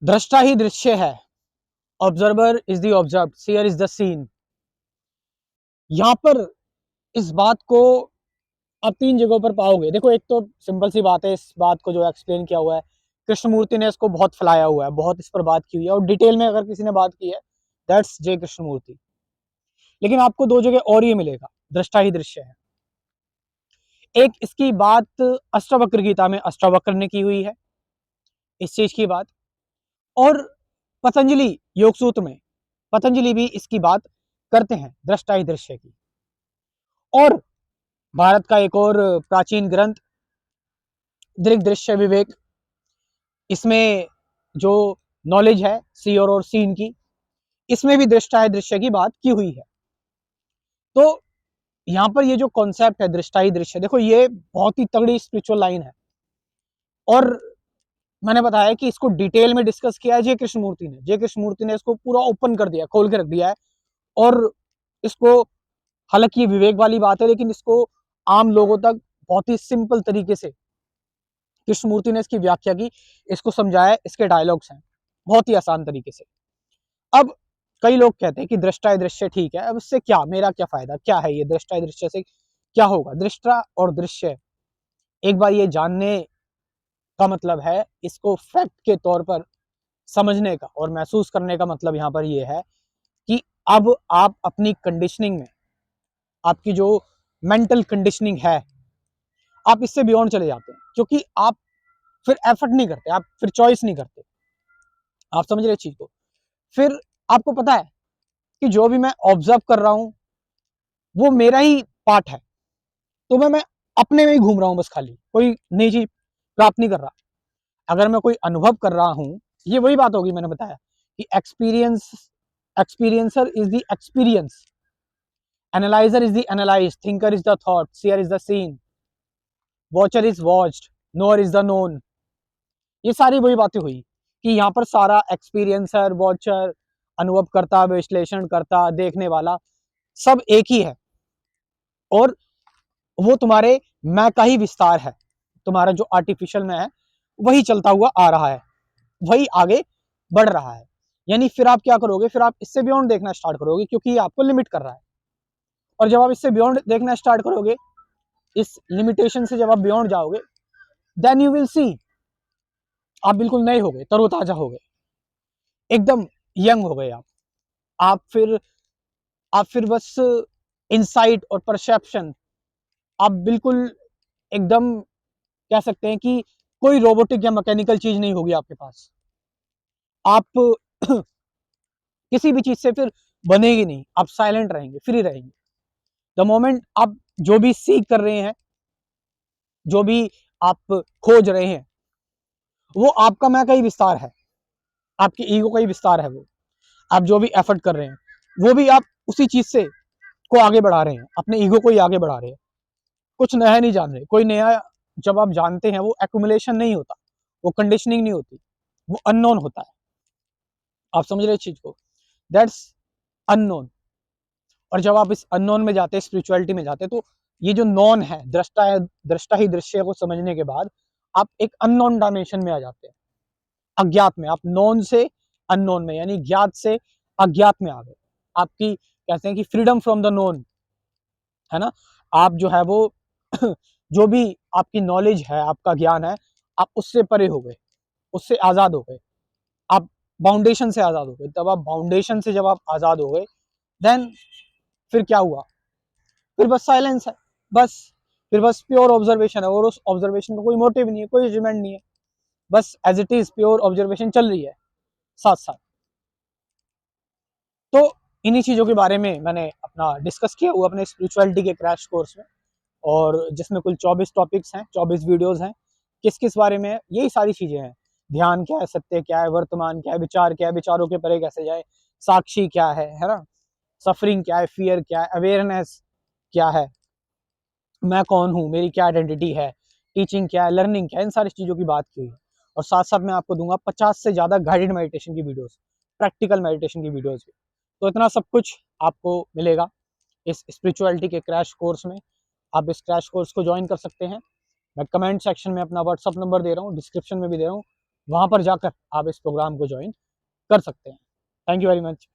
दृष्टा ही दृश्य है, observer is the observe, seer is the seen. यहां पर इस बात को आप तीन जगहों पर पाओगे। देखो, एक तो सिंपल सी बात है, इस बात को जो एक्सप्लेन किया हुआ है कृष्णमूर्ति ने, इसको बहुत फैलाया हुआ है, बहुत इस पर बात की हुई है, और डिटेल में अगर किसी ने बात की है दैट्स जय कृष्णमूर्ति। लेकिन आपको दो जगह और ये मिलेगा, दृष्टा ही दृश्य है। एक इसकी बात अष्टावक्र गीता में अष्टावक्र ने की हुई है इस चीज की बात, और पतंजलि योग सूत्र में पतंजलि भी इसकी बात करते हैं दृष्टा ही दृश्य की। और भारत का एक और प्राचीन ग्रंथ दृग दृश्य विवेक, इसमें जो नॉलेज है सी और सीन की, इसमें भी दृष्टा है दृश्य की बात की हुई है। तो यहाँ पर ये जो कॉन्सेप्ट है दृष्टा ही दृश्य, देखो ये बहुत ही तगड़ी स्पिरिचुअल लाइन है, और मैंने बताया कि इसको डिटेल में डिस्कस किया है जय कृष्णमूर्ति ने। जय कृष्णमूर्ति ने इसको पूरा ओपन कर दिया, खोल के रख दिया है, और इसको, हालांकि ये विवेक वाली बात है, लेकिन इसको आम लोगों तक बहुत ही सिंपल तरीके से कृष्णमूर्ति ने इसकी व्याख्या की, इसको समझाया, इसके डायलॉग्स हैं बहुत ही आसान तरीके से। अब कई लोग कहते हैं कि दृष्टा दृश्य ठीक है, अब इससे क्या, मेरा क्या फायदा, क्या है ये दृष्टा दृश्य से क्या होगा। दृष्टा और दृश्य एक बार ये जानने का मतलब है, इसको फैक्ट के तौर पर समझने का और महसूस करने का मतलब यहाँ पर ये है कि अब आप अपनी कंडीशनिंग में, आपकी जो मेंटल कंडीशनिंग है, आप इससे बियॉन्ड चले जाते हैं, क्योंकि आप फिर एफर्ट नहीं करते, आप फिर चॉइस नहीं करते। आप समझ रहे चीज को। फिर आपको पता है कि जो भी मैं ऑब्जर्व कर रहा हूं वो मेरा ही पार्ट है, तो मैं अपने में ही घूम रहा हूं बस, खाली कोई नई चीज प्राप्त नहीं कर रहा। अगर मैं कोई अनुभव कर रहा हूं, ये वही बात होगी, मैंने बताया कि experiencer is the experience, analyser is the analyse, thinker is the thought, seer is the seen, watcher is watched, knower is the known. ये सारी वही बातें हुई कि यहाँ पर सारा एक्सपीरियंसर, वॉचर, अनुभव करता, विश्लेषण करता, देखने वाला, सब एक ही है, और वो तुम्हारे मैं का ही विस्तार है। तुम्हारा जो आर्टिफिशियल में है वही चलता हुआ आ रहा है, वही आगे बढ़ रहा है। यानी फिर आप क्या करोगे, फिर आप इससे बियॉन्ड देखना स्टार्ट करोगे, क्योंकि ये आपको लिमिट कर रहा है। और जब आप इससे बियॉन्ड देखना स्टार्ट करोगे, इस लिमिटेशन से जब आप बियॉन्ड जाओगे, देन यू विल सी, आप बिल्कुल नए हो गए, तरोताजा हो गए, एकदम यंग हो गए आप फिर बस इंसाइट और परसेप्शन, आप बिल्कुल एकदम कह सकते हैं कि कोई रोबोटिक या मैकेनिकल चीज नहीं होगी आपके पास। आप किसी भी चीज से फिर बनेगी नहीं, आप साइलेंट रहेंगे, फ्री रहेंगे। द मोमेंट आप जो भी सीख कर रहे हैं, जो भी आप खोज रहे हैं, वो आपका मैं का ही विस्तार है, आपकी ईगो का ही विस्तार है। वो आप जो भी एफर्ट कर रहे हैं, वो भी आप उसी चीज से को आगे बढ़ा रहे हैं, अपने ईगो को ही आगे बढ़ा रहे हैं। कुछ नया नहीं जान रहे, कोई नया जब आप जानते हैं वो एक्यूमुलेशन नहीं होता, वो कंडीशनिंग नहीं होती, वो अननोन होता है। आप समझ रहे चीज को, दैट्स अननोन। और जब आप इस अननोन में जाते हैं, स्पिरिचुअलिटी में जाते हैं, तो ये जो नॉन है, दृष्टा ही दृश्य को समझने के बाद आप एक अननोन डायमेंशन में आ जाते हैं, अज्ञात में। आप नॉन से अननोन में, यानी ज्ञात से अज्ञात में आ गए। आपकी कहते हैं कि फ्रीडम फ्रॉम द नोन, है ना। आप जो है वो जो भी आपकी नॉलेज है, आपका ज्ञान है, आप उससे परे हो गए, उससे आजाद हो गए, आप बाउंडेशन से आजाद हो गए। तब आप बाउंडेशन से जब आप आजाद हो गए, देन फिर क्या हुआ, फिर बस साइलेंस है, बस फिर बस प्योर ऑब्जर्वेशन है, और उस ऑब्जर्वेशन का कोई मोटिव नहीं है, कोई जजमेंट नहीं है, बस as it is pure observation चल रही है साथ साथ। तो इन्हीं चीजों के बारे में मैंने अपना डिस्कस किया हुआ अपने स्पिरिचुअलिटी के क्रैश कोर्स में, और जिसमें कुल 24 टॉपिक्स हैं, 24 वीडियोस हैं। किस किस बारे में है, यही सारी चीजें हैं। ध्यान क्या है, सत्य क्या है, वर्तमान क्या है, विचार क्या है, विचारों के परे कैसे जाए, साक्षी क्या है ना, सफरिंग क्या है, फियर क्या है, अवेयरनेस क्या है, मैं कौन हूँ, मेरी क्या आइडेंटिटी है, टीचिंग क्या है, लर्निंग क्या है, इन सारी चीज़ों की बात की हुई है। और साथ साथ मैं आपको दूंगा 50 से ज़्यादा गाइडेड मेडिटेशन की वीडियोस, प्रैक्टिकल मेडिटेशन की वीडियोस भी। तो इतना सब कुछ आपको मिलेगा इस स्पिरिचुअलिटी के क्रैश कोर्स में। आप इस क्रैश कोर्स को ज्वाइन कर सकते हैं। मैं कमेंट सेक्शन में अपना व्हाट्सअप नंबर दे रहा हूँ, डिस्क्रिप्शन में भी दे रहा हूँ, वहाँ पर जाकर आप इस प्रोग्राम को ज्वाइन कर सकते हैं। Thank you very much.